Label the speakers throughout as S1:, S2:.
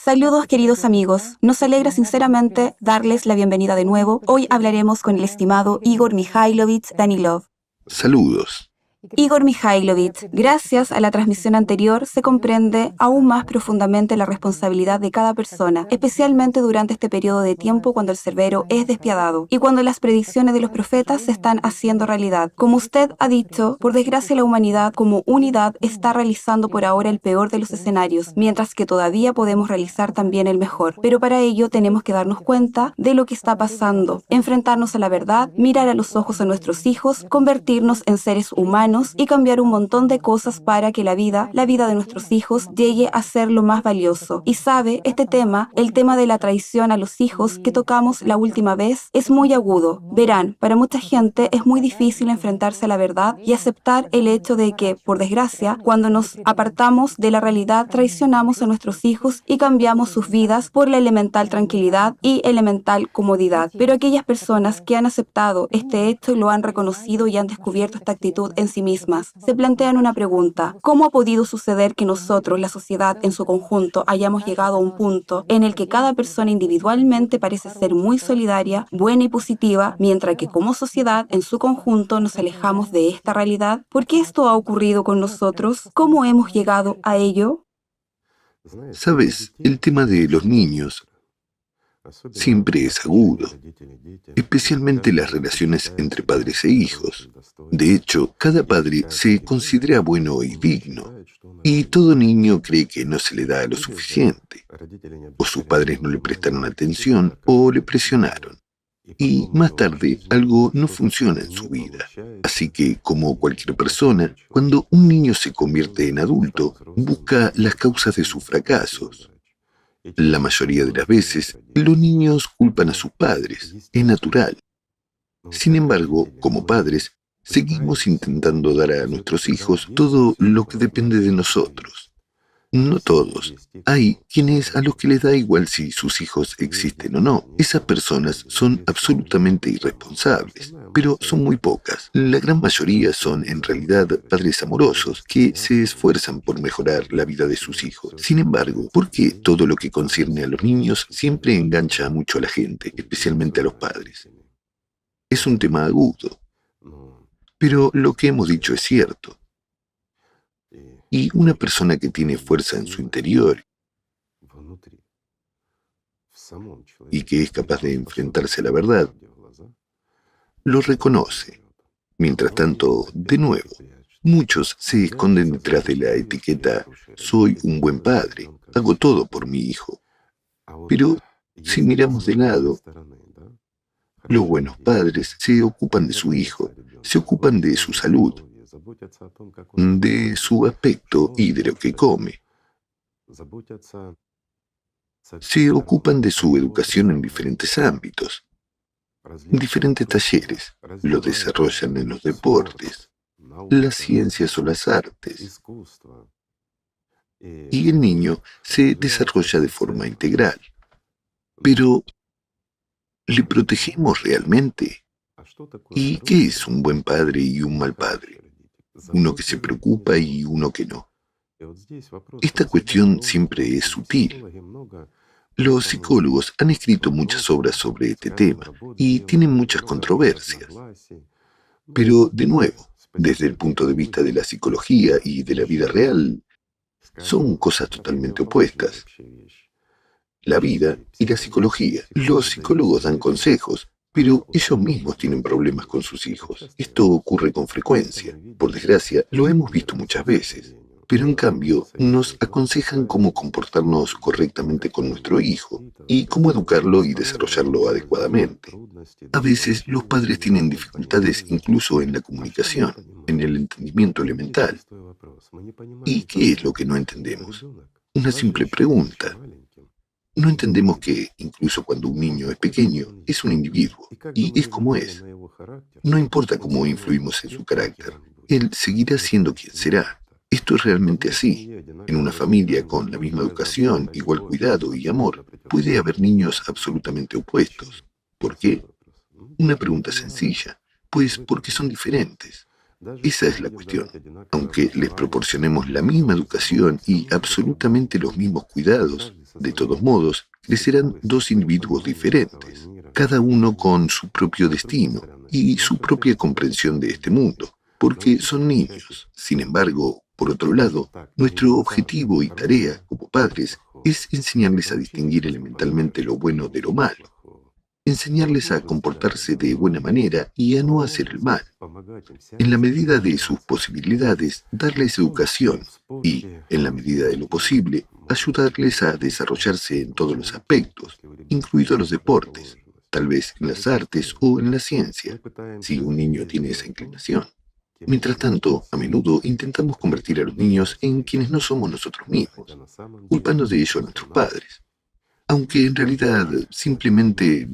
S1: Saludos queridos amigos, nos alegra sinceramente darles la bienvenida de nuevo. Hoy hablaremos con el estimado Igor Mikhailovich Danilov.
S2: Saludos.
S1: Igor Mikhailovich, gracias a la transmisión anterior se comprende aún más profundamente la responsabilidad de cada persona, especialmente durante este periodo de tiempo cuando el Cerbero es despiadado y cuando las predicciones de los profetas se están haciendo realidad. Como usted ha dicho, por desgracia la humanidad como unidad está realizando por ahora el peor de los escenarios, mientras que todavía podemos realizar también el mejor. Pero para ello tenemos que darnos cuenta de lo que está pasando, enfrentarnos a la verdad, mirar a los ojos a nuestros hijos, convertirnos en seres humanos y cambiar un montón de cosas para que la vida de nuestros hijos, llegue a ser lo más valioso. Y sabe, este tema, el tema de la traición a los hijos que tocamos la última vez, es muy agudo. Verán, para mucha gente es muy difícil enfrentarse a la verdad y aceptar el hecho de que, por desgracia, cuando nos apartamos de la realidad, traicionamos a nuestros hijos y cambiamos sus vidas por la elemental tranquilidad y elemental comodidad. Pero aquellas personas que han aceptado este hecho y lo han reconocido y han descubierto esta actitud en sí mismas, se plantean una pregunta: ¿cómo ha podido suceder que nosotros, la sociedad en su conjunto, hayamos llegado a un punto en el que cada persona individualmente parece ser muy solidaria, buena y positiva, mientras que como sociedad en su conjunto nos alejamos de esta realidad? ¿Por qué esto ha ocurrido con nosotros? ¿Cómo hemos llegado a ello?
S2: Sabes, el tema de los niños siempre es agudo, especialmente las relaciones entre padres e hijos. De hecho, cada padre se considera bueno y digno, y todo niño cree que no se le da lo suficiente, o sus padres no le prestaron atención o le presionaron. Y más tarde algo no funciona en su vida. Así que, como cualquier persona, cuando un niño se convierte en adulto, busca las causas de sus fracasos. La mayoría de las veces, los niños culpan a sus padres. Es natural. Sin embargo, como padres, seguimos intentando dar a nuestros hijos todo lo que depende de nosotros. No todos. Hay quienes a los que les da igual si sus hijos existen o no. Esas personas son absolutamente irresponsables, pero son muy pocas. La gran mayoría son en realidad padres amorosos que se esfuerzan por mejorar la vida de sus hijos. Sin embargo, ¿por qué todo lo que concierne a los niños siempre engancha mucho a la gente, especialmente a los padres? Es un tema agudo, pero lo que hemos dicho es cierto. Y una persona que tiene fuerza en su interior y que es capaz de enfrentarse a la verdad, lo reconoce. Mientras tanto, de nuevo, muchos se esconden detrás de la etiqueta «soy un buen padre, hago todo por mi hijo». Pero si miramos de lado, los buenos padres se ocupan de su hijo, se ocupan de su salud, de su aspecto y de lo que come. Se ocupan de su educación en diferentes ámbitos, diferentes talleres. Lo desarrollan en los deportes, las ciencias o las artes. Y el niño se desarrolla de forma integral. Pero, ¿le protegemos realmente? ¿Y qué es un buen padre y un mal padre? Uno que se preocupa y uno que no. Esta cuestión siempre es sutil. Los psicólogos han escrito muchas obras sobre este tema y tienen muchas controversias. Pero, de nuevo, desde el punto de vista de la psicología y de la vida real, son cosas totalmente opuestas. La vida y la psicología. Los psicólogos dan consejos, pero ellos mismos tienen problemas con sus hijos. Esto ocurre con frecuencia. Por desgracia, lo hemos visto muchas veces. Pero en cambio, nos aconsejan cómo comportarnos correctamente con nuestro hijo y cómo educarlo y desarrollarlo adecuadamente. A veces los padres tienen dificultades incluso en la comunicación, en el entendimiento elemental. ¿Y qué es lo que no entendemos? Una simple pregunta. No entendemos que, incluso cuando un niño es pequeño, es un individuo y es como es. No importa cómo influimos en su carácter, él seguirá siendo quien será. Esto es realmente así. En una familia con la misma educación, igual cuidado y amor, puede haber niños absolutamente opuestos. ¿Por qué? Una pregunta sencilla. Pues porque son diferentes. Esa es la cuestión. Aunque les proporcionemos la misma educación y absolutamente los mismos cuidados, de todos modos, crecerán dos individuos diferentes, cada uno con su propio destino y su propia comprensión de este mundo, porque son niños. Sin embargo, por otro lado, nuestro objetivo y tarea como padres es enseñarles a distinguir elementalmente lo bueno de lo malo, enseñarles a comportarse de buena manera y a no hacer el mal. En la medida de sus posibilidades, darles educación y, en la medida de lo posible, ayudarles a desarrollarse en todos los aspectos, incluidos los deportes, tal vez en las artes o en la ciencia, si un niño tiene esa inclinación. Mientras tanto, a menudo intentamos convertir a los niños en quienes no somos nosotros mismos, culpando de ello a nuestros padres, aunque en realidad simplemente,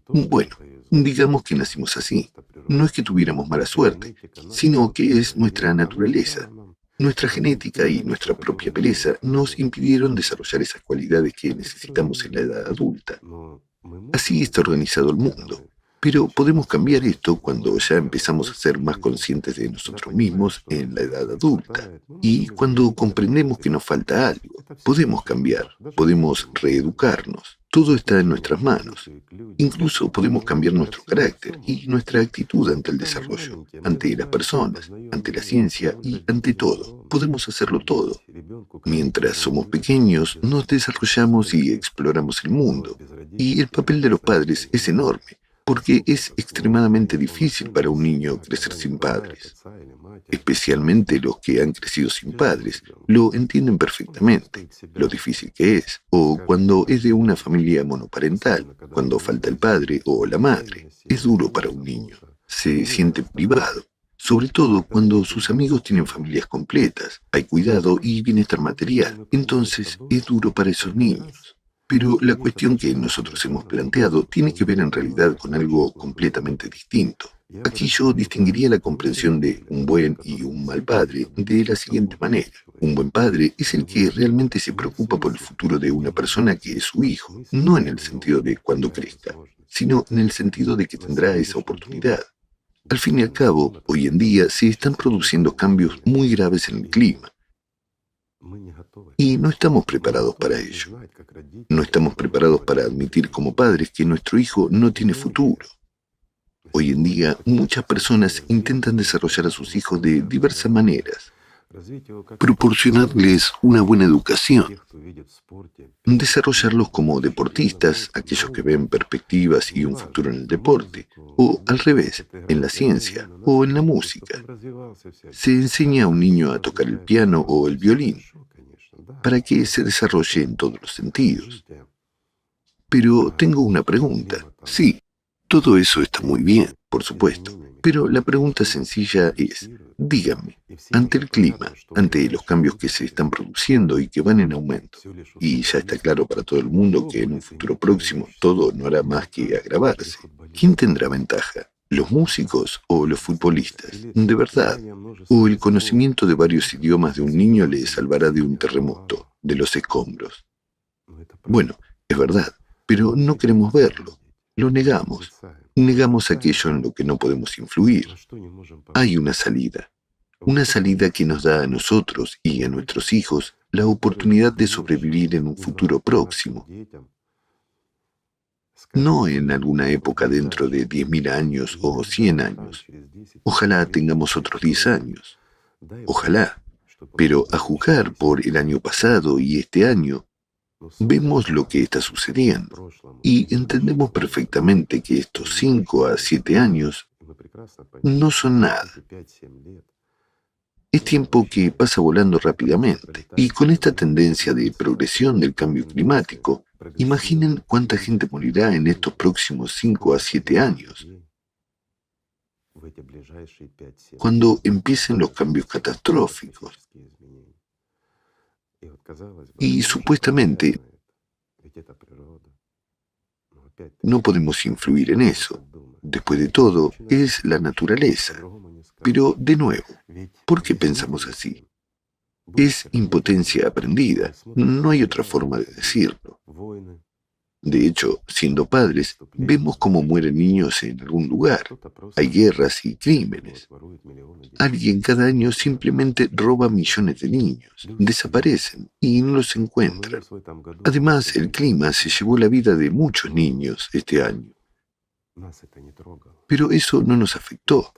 S2: bueno, digamos que nacimos así. No es que tuviéramos mala suerte, sino que es nuestra naturaleza. Nuestra genética y nuestra propia pereza nos impidieron desarrollar esas cualidades que necesitamos en la edad adulta. Así está organizado el mundo. Pero podemos cambiar esto cuando ya empezamos a ser más conscientes de nosotros mismos en la edad adulta. Y cuando comprendemos que nos falta algo, podemos cambiar, podemos reeducarnos. Todo está en nuestras manos. Incluso podemos cambiar nuestro carácter y nuestra actitud ante el desarrollo, ante las personas, ante la ciencia y ante todo. Podemos hacerlo todo. Mientras somos pequeños, nos desarrollamos y exploramos el mundo. Y el papel de los padres es enorme, porque es extremadamente difícil para un niño crecer sin padres. Especialmente los que han crecido sin padres lo entienden perfectamente, lo difícil que es, o cuando es de una familia monoparental, cuando falta el padre o la madre. Es duro para un niño. Se siente privado, sobre todo cuando sus amigos tienen familias completas, hay cuidado y bienestar material. Entonces es duro para esos niños. Pero la cuestión que nosotros hemos planteado tiene que ver en realidad con algo completamente distinto. Aquí yo distinguiría la comprensión de un buen y un mal padre de la siguiente manera. Un buen padre es el que realmente se preocupa por el futuro de una persona que es su hijo, no en el sentido de cuando crezca, sino en el sentido de que tendrá esa oportunidad. Al fin y al cabo, hoy en día se están produciendo cambios muy graves en el clima y no estamos preparados para ello. No estamos preparados para admitir como padres que nuestro hijo no tiene futuro. Hoy en día, muchas personas intentan desarrollar a sus hijos de diversas maneras. Proporcionarles una buena educación, desarrollarlos como deportistas, aquellos que ven perspectivas y un futuro en el deporte, o al revés, en la ciencia o en la música. Se enseña a un niño a tocar el piano o el violín, para que se desarrolle en todos los sentidos. Pero tengo una pregunta. Sí, todo eso está muy bien, por supuesto, pero la pregunta sencilla es, díganme, ante el clima, ante los cambios que se están produciendo y que van en aumento, y ya está claro para todo el mundo que en un futuro próximo todo no hará más que agravarse, ¿quién tendrá ventaja? ¿Los músicos o los futbolistas? De verdad. ¿O el conocimiento de varios idiomas de un niño le salvará de un terremoto, de los escombros? Bueno, es verdad, pero no queremos verlo. Lo negamos. Negamos aquello en lo que no podemos influir. Hay una salida que nos da a nosotros y a nuestros hijos la oportunidad de sobrevivir en un futuro próximo. No en alguna época dentro de 10.000 años o 100 años. Ojalá tengamos otros 10 años. Ojalá. Pero a juzgar por el año pasado y este año, vemos lo que está sucediendo y entendemos perfectamente que estos 5 a 7 años no son nada. Es tiempo que pasa volando rápidamente y con esta tendencia de progresión del cambio climático, imaginen cuánta gente morirá en estos próximos 5 a 7 años, cuando empiecen los cambios catastróficos. Y supuestamente no podemos influir en eso. Después de todo, es la naturaleza. Pero, de nuevo, ¿por qué pensamos así? Es impotencia aprendida. No hay otra forma de decirlo. De hecho, siendo padres, vemos cómo mueren niños en algún lugar. Hay guerras y crímenes. Alguien cada año simplemente roba millones de niños, desaparecen y no los encuentran. Además, el clima se llevó la vida de muchos niños este año. Pero eso no nos afectó,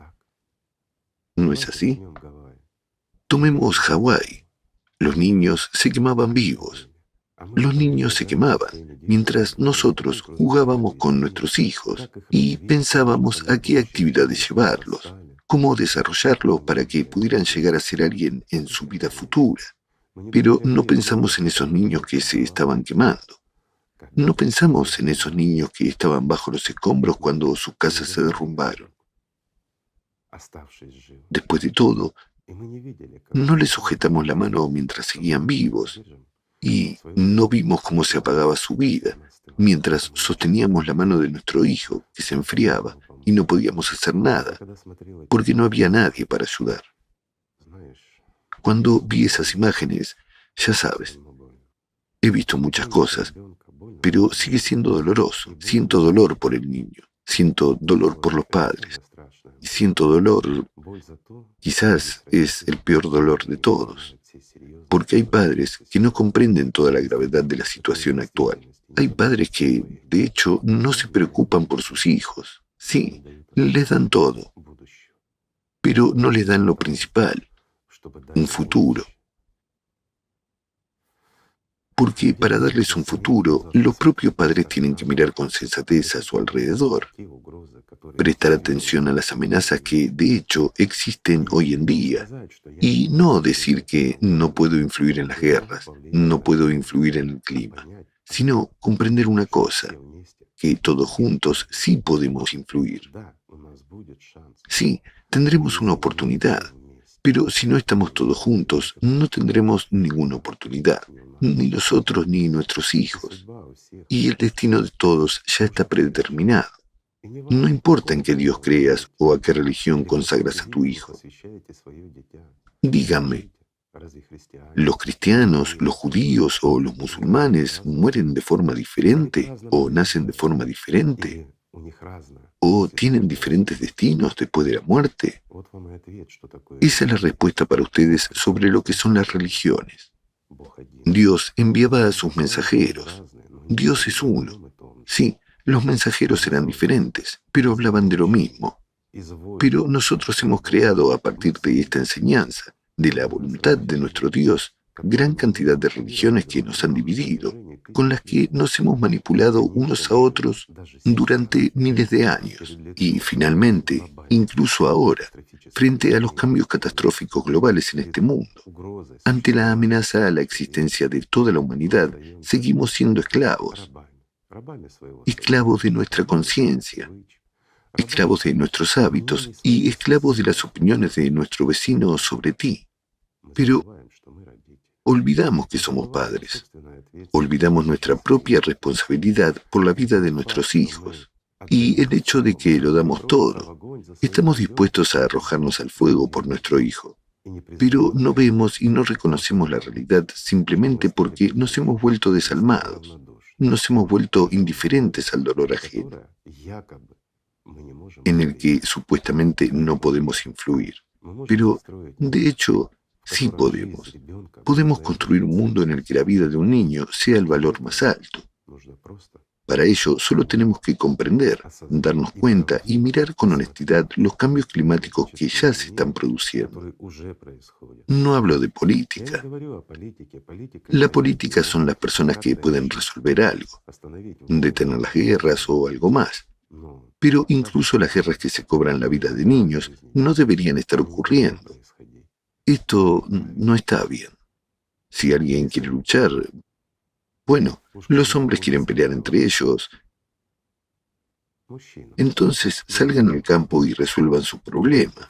S2: ¿no es así? Tomemos Hawái. Los niños se quemaban vivos. Los niños se quemaban, mientras nosotros jugábamos con nuestros hijos y pensábamos a qué actividades llevarlos, cómo desarrollarlos para que pudieran llegar a ser alguien en su vida futura. Pero no pensamos en esos niños que se estaban quemando. No pensamos en esos niños que estaban bajo los escombros cuando sus casas se derrumbaron. Después de todo, no les sujetamos la mano mientras seguían vivos y no vimos cómo se apagaba su vida mientras sosteníamos la mano de nuestro hijo que se enfriaba y no podíamos hacer nada porque no había nadie para ayudar. Cuando vi esas imágenes, ya sabes, he visto muchas cosas, pero sigue siendo doloroso. Siento dolor por el niño, siento dolor por los padres, y siento dolor, quizás es el peor dolor de todos, porque hay padres que no comprenden toda la gravedad de la situación actual. Hay padres que, de hecho, no se preocupan por sus hijos. Sí, les dan todo, pero no les dan lo principal, un futuro. Porque para darles un futuro, los propios padres tienen que mirar con sensatez a su alrededor, prestar atención a las amenazas que, de hecho, existen hoy en día, y no decir que no puedo influir en las guerras, no puedo influir en el clima, sino comprender una cosa, que todos juntos sí podemos influir. Sí, tendremos una oportunidad, pero si no estamos todos juntos, no tendremos ninguna oportunidad, ni nosotros ni nuestros hijos. Y el destino de todos ya está predeterminado. No importa en qué Dios creas o a qué religión consagras a tu hijo. Díganme, ¿los cristianos, los judíos o los musulmanes mueren de forma diferente o nacen de forma diferente? ¿O tienen diferentes destinos después de la muerte? Esa es la respuesta para ustedes sobre lo que son las religiones. Dios enviaba a sus mensajeros. Dios es uno. Sí, los mensajeros eran diferentes, pero hablaban de lo mismo. Pero nosotros hemos creado a partir de esta enseñanza, de la voluntad de nuestro Dios, gran cantidad de religiones que nos han dividido, con las que nos hemos manipulado unos a otros durante miles de años. Y finalmente, incluso ahora, frente a los cambios catastróficos globales en este mundo, ante la amenaza a la existencia de toda la humanidad, seguimos siendo esclavos. Esclavos de nuestra conciencia, esclavos de nuestros hábitos y esclavos de las opiniones de nuestro vecino sobre ti. Pero olvidamos que somos padres. Olvidamos nuestra propia responsabilidad por la vida de nuestros hijos. Y el hecho de que lo damos todo. Estamos dispuestos a arrojarnos al fuego por nuestro hijo. Pero no vemos y no reconocemos la realidad simplemente porque nos hemos vuelto desalmados. Nos hemos vuelto indiferentes al dolor ajeno, en el que supuestamente no podemos influir. Pero, de hecho, sí podemos. Podemos construir un mundo en el que la vida de un niño sea el valor más alto. Para ello, solo tenemos que comprender, darnos cuenta y mirar con honestidad los cambios climáticos que ya se están produciendo. No hablo de política. La política son las personas que pueden resolver algo, detener las guerras o algo más. Pero incluso las guerras que se cobran la vida de niños no deberían estar ocurriendo. Esto no está bien. Si alguien quiere luchar, bueno, los hombres quieren pelear entre ellos, entonces salgan al campo y resuelvan su problema.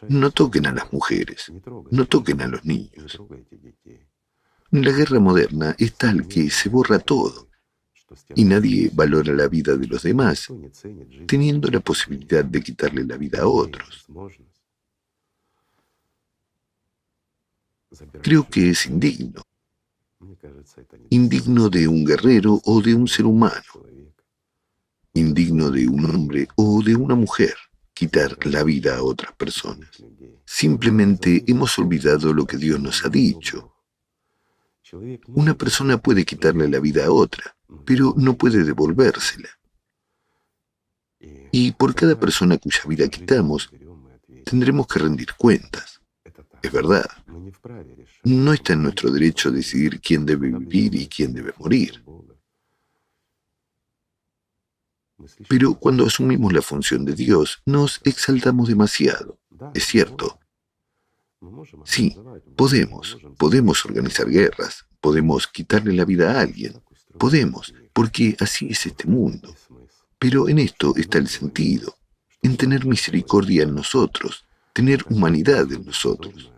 S2: No toquen a las mujeres, no toquen a los niños. La guerra moderna es tal que se borra todo y nadie valora la vida de los demás, teniendo la posibilidad de quitarle la vida a otros. Creo que es indigno. indigno de un guerrero o de un ser humano, indigno de un hombre o de una mujer, quitar la vida a otras personas. Simplemente hemos olvidado lo que Dios nos ha dicho. Una persona puede quitarle la vida a otra, pero no puede devolvérsela. Y por cada persona cuya vida quitamos, tendremos que rendir cuentas. Es verdad. No está en nuestro derecho decidir quién debe vivir y quién debe morir. Pero cuando asumimos la función de Dios, nos exaltamos demasiado. Es cierto. Sí, podemos organizar guerras, podemos quitarle la vida a alguien, podemos, porque así es este mundo. Pero en esto está el sentido, en tener misericordia en nosotros, tener humanidad en nosotros.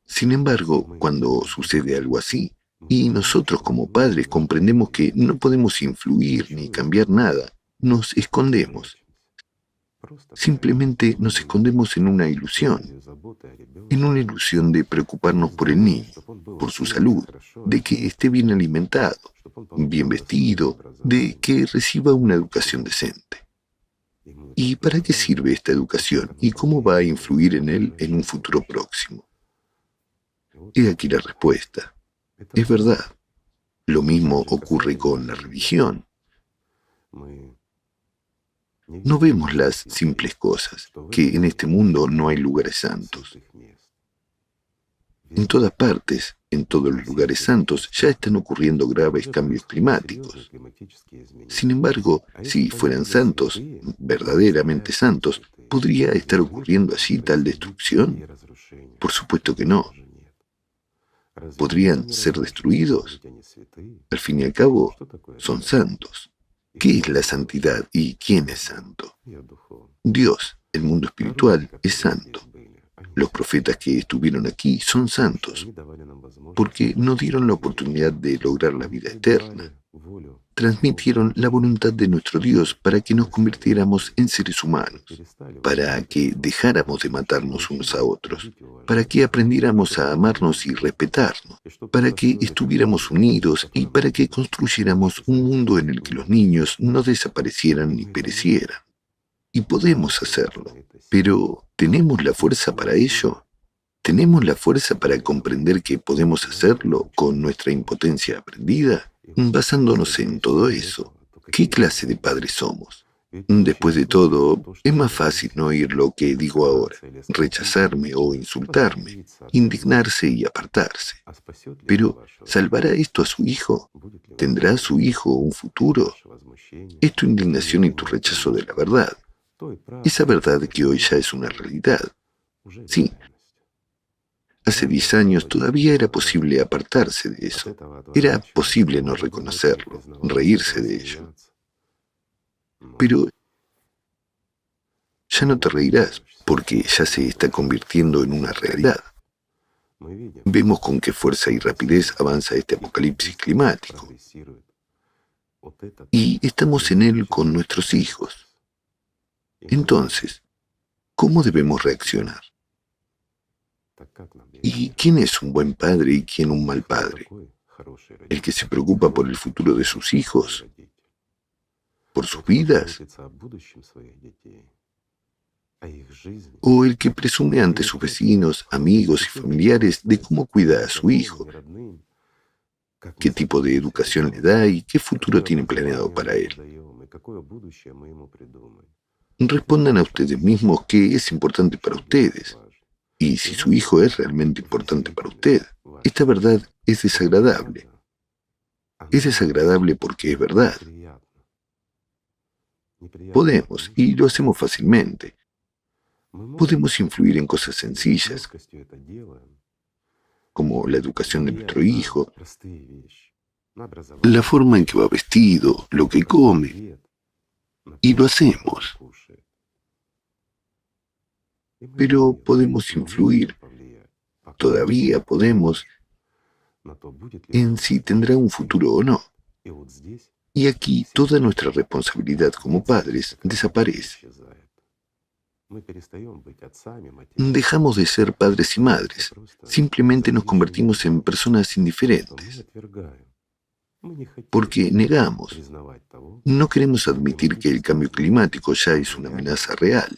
S2: Sin embargo, cuando sucede algo así, y nosotros como padres comprendemos que no podemos influir ni cambiar nada, nos escondemos. Simplemente nos escondemos en una ilusión de preocuparnos por el niño, por su salud, de que esté bien alimentado, bien vestido, de que reciba una educación decente. ¿Y para qué sirve esta educación y cómo va a influir en él en un futuro próximo? He aquí la respuesta. Es verdad. Lo mismo ocurre con la religión. No vemos las simples cosas, que en este mundo no hay lugares santos. En todas partes, en todos los lugares santos, ya están ocurriendo graves cambios climáticos. Sin embargo, si fueran santos, verdaderamente santos, ¿podría estar ocurriendo allí tal destrucción? Por supuesto que no. ¿Podrían ser destruidos? Al fin y al cabo, son santos. ¿Qué es la santidad y quién es santo? Dios, el mundo espiritual, es santo. Los profetas que estuvieron aquí son santos, porque no dieron la oportunidad de lograr la vida eterna. Transmitieron la voluntad de nuestro Dios para que nos convirtiéramos en seres humanos, para que dejáramos de matarnos unos a otros, para que aprendiéramos a amarnos y respetarnos, para que estuviéramos unidos y para que construyéramos un mundo en el que los niños no desaparecieran ni perecieran. Y podemos hacerlo, pero ¿tenemos la fuerza para ello? ¿Tenemos la fuerza para comprender que podemos hacerlo con nuestra impotencia aprendida? Basándonos en todo eso, ¿qué clase de padres somos? Después de todo, es más fácil no oír lo que digo ahora, rechazarme o insultarme, indignarse y apartarse. Pero, ¿salvará esto a su hijo? ¿Tendrá su hijo un futuro? Es tu indignación y tu rechazo de la verdad. Esa verdad que hoy ya es una realidad. Sí. Hace 10 años todavía era posible apartarse de eso. Era posible no reconocerlo, reírse de ello. Pero ya no te reirás, porque ya se está convirtiendo en una realidad. Vemos con qué fuerza y rapidez avanza este apocalipsis climático. Y estamos en él con nuestros hijos. Entonces, ¿cómo debemos reaccionar? ¿Y quién es un buen padre y quién un mal padre? ¿El que se preocupa por el futuro de sus hijos? ¿Por sus vidas? ¿O el que presume ante sus vecinos, amigos y familiares de cómo cuida a su hijo? ¿Qué tipo de educación le da y qué futuro tiene planeado para él? Respondan a ustedes mismos qué es importante para ustedes. Y si su hijo es realmente importante para usted, esta verdad es desagradable. Es desagradable porque es verdad. Podemos, y lo hacemos fácilmente. Podemos influir en cosas sencillas, como la educación de nuestro hijo, la forma en que va vestido, lo que come, y lo hacemos. Pero podemos influir, todavía podemos, en si tendrá un futuro o no. Y aquí toda nuestra responsabilidad como padres desaparece. Dejamos de ser padres y madres. Simplemente nos convertimos en personas indiferentes. Porque negamos. No queremos admitir que el cambio climático ya es una amenaza real.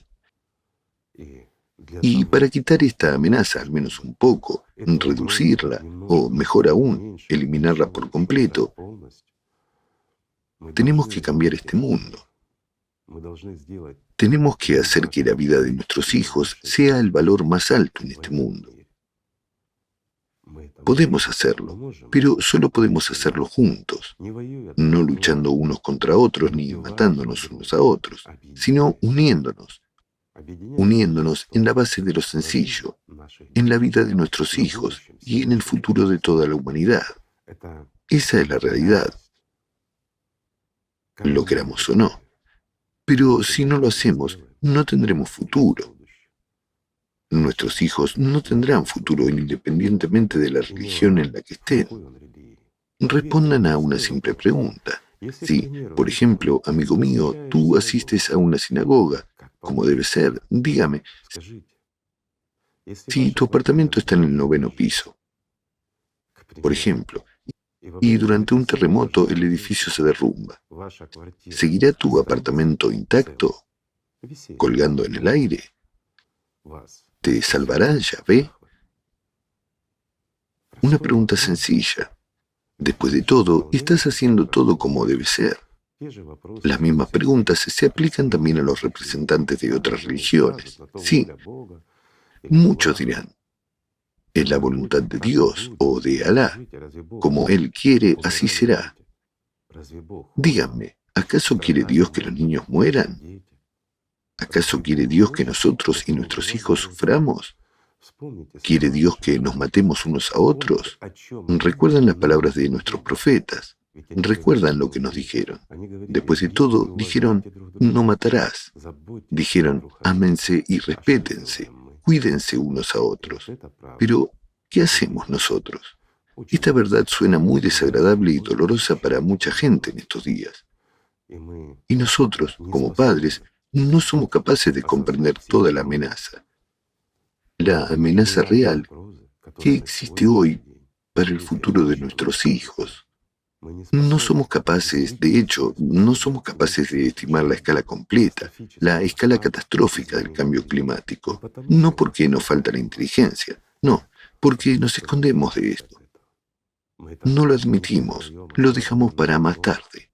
S2: Y para quitar esta amenaza, al menos un poco, reducirla, o mejor aún, eliminarla por completo, tenemos que cambiar este mundo. Tenemos que hacer que la vida de nuestros hijos sea el valor más alto en este mundo. Podemos hacerlo, pero solo podemos hacerlo juntos, no luchando unos contra otros ni matándonos unos a otros, sino uniéndonos en la base de lo sencillo, en la vida de nuestros hijos y en el futuro de toda la humanidad. Esa es la realidad, lo queramos o no. Pero si no lo hacemos, no tendremos futuro. Nuestros hijos no tendrán futuro independientemente de la religión en la que estén. Respondan a una simple pregunta. Si, por ejemplo, amigo mío, tú asistes a una sinagoga, como debe ser, dígame, si tu apartamento está en el 9º piso, por ejemplo, y durante un terremoto el edificio se derrumba, ¿seguirá tu apartamento intacto, colgando en el aire? ¿Te salvará Yahvé? Una pregunta sencilla. Después de todo, estás haciendo todo como debe ser. Las mismas preguntas se aplican también a los representantes de otras religiones. Sí, muchos dirán, es la voluntad de Dios o de Alá. Como Él quiere, así será. Díganme, ¿acaso quiere Dios que los niños mueran? ¿Acaso quiere Dios que nosotros y nuestros hijos suframos? ¿Quiere Dios que nos matemos unos a otros? ¿Recuerdan las palabras de nuestros profetas? ¿Recuerdan lo que nos dijeron? Después de todo, dijeron, no matarás. Dijeron, ámense y respétense, cuídense unos a otros. Pero, ¿qué hacemos nosotros? Esta verdad suena muy desagradable y dolorosa para mucha gente en estos días. Y nosotros, como padres, no somos capaces de comprender toda la amenaza. La amenaza real que existe hoy para el futuro de nuestros hijos. No somos capaces, de hecho, no somos capaces de estimar la escala completa, la escala catastrófica del cambio climático. No porque nos falta la inteligencia, no, porque nos escondemos de esto. No lo admitimos, lo dejamos para más tarde.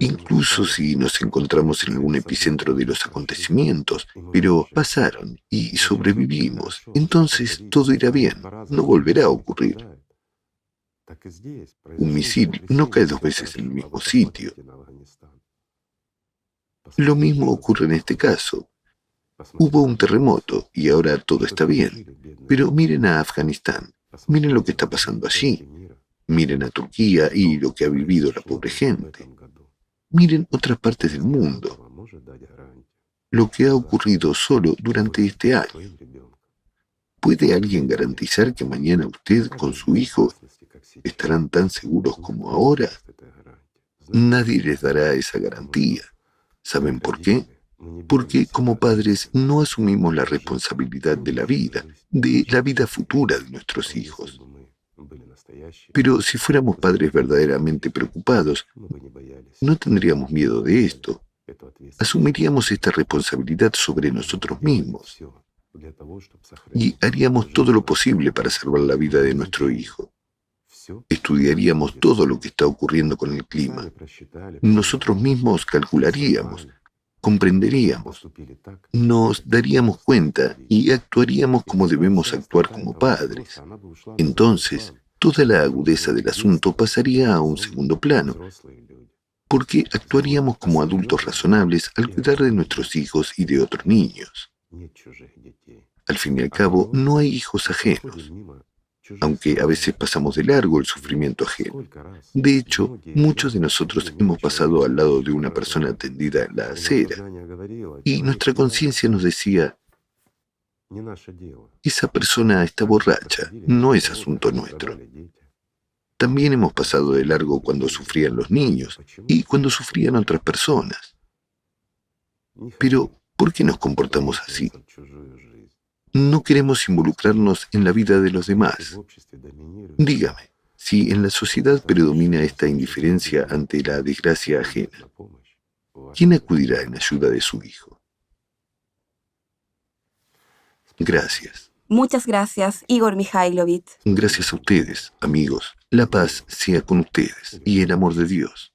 S2: Incluso si nos encontramos en algún epicentro de los acontecimientos, pero pasaron y sobrevivimos, entonces todo irá bien, no volverá a ocurrir. Un misil no cae 2 veces en el mismo sitio. Lo mismo ocurre en este caso. Hubo un terremoto y ahora todo está bien. Pero miren a Afganistán, miren lo que está pasando allí. Miren a Turquía y lo que ha vivido la pobre gente. Miren otras partes del mundo, lo que ha ocurrido solo durante este año. ¿Puede alguien garantizar que mañana usted con su hijo estarán tan seguros como ahora? Nadie les dará esa garantía. ¿Saben por qué? Porque como padres no asumimos la responsabilidad de la vida futura de nuestros hijos. Pero si fuéramos padres verdaderamente preocupados, no tendríamos miedo de esto. Asumiríamos esta responsabilidad sobre nosotros mismos y haríamos todo lo posible para salvar la vida de nuestro hijo. Estudiaríamos todo lo que está ocurriendo con el clima. Nosotros mismos calcularíamos, comprenderíamos, nos daríamos cuenta y actuaríamos como debemos actuar como padres. Entonces, toda la agudeza del asunto pasaría a un segundo plano, porque actuaríamos como adultos razonables al cuidar de nuestros hijos y de otros niños. Al fin y al cabo, no hay hijos ajenos, aunque a veces pasamos de largo el sufrimiento ajeno. De hecho, muchos de nosotros hemos pasado al lado de una persona tendida en la acera, y nuestra conciencia nos decía, esa persona está borracha, no es asunto nuestro. También hemos pasado de largo cuando sufrían los niños y cuando sufrían otras personas. Pero ¿Por qué nos comportamos así? No queremos involucrarnos en la vida de los demás. Dígame, si en la sociedad predomina esta indiferencia ante la desgracia ajena, ¿quién acudirá en ayuda de su hijo? Gracias.
S1: Muchas gracias, Igor Mikhailovich.
S2: Gracias a ustedes, amigos. La paz sea con ustedes y el amor de Dios.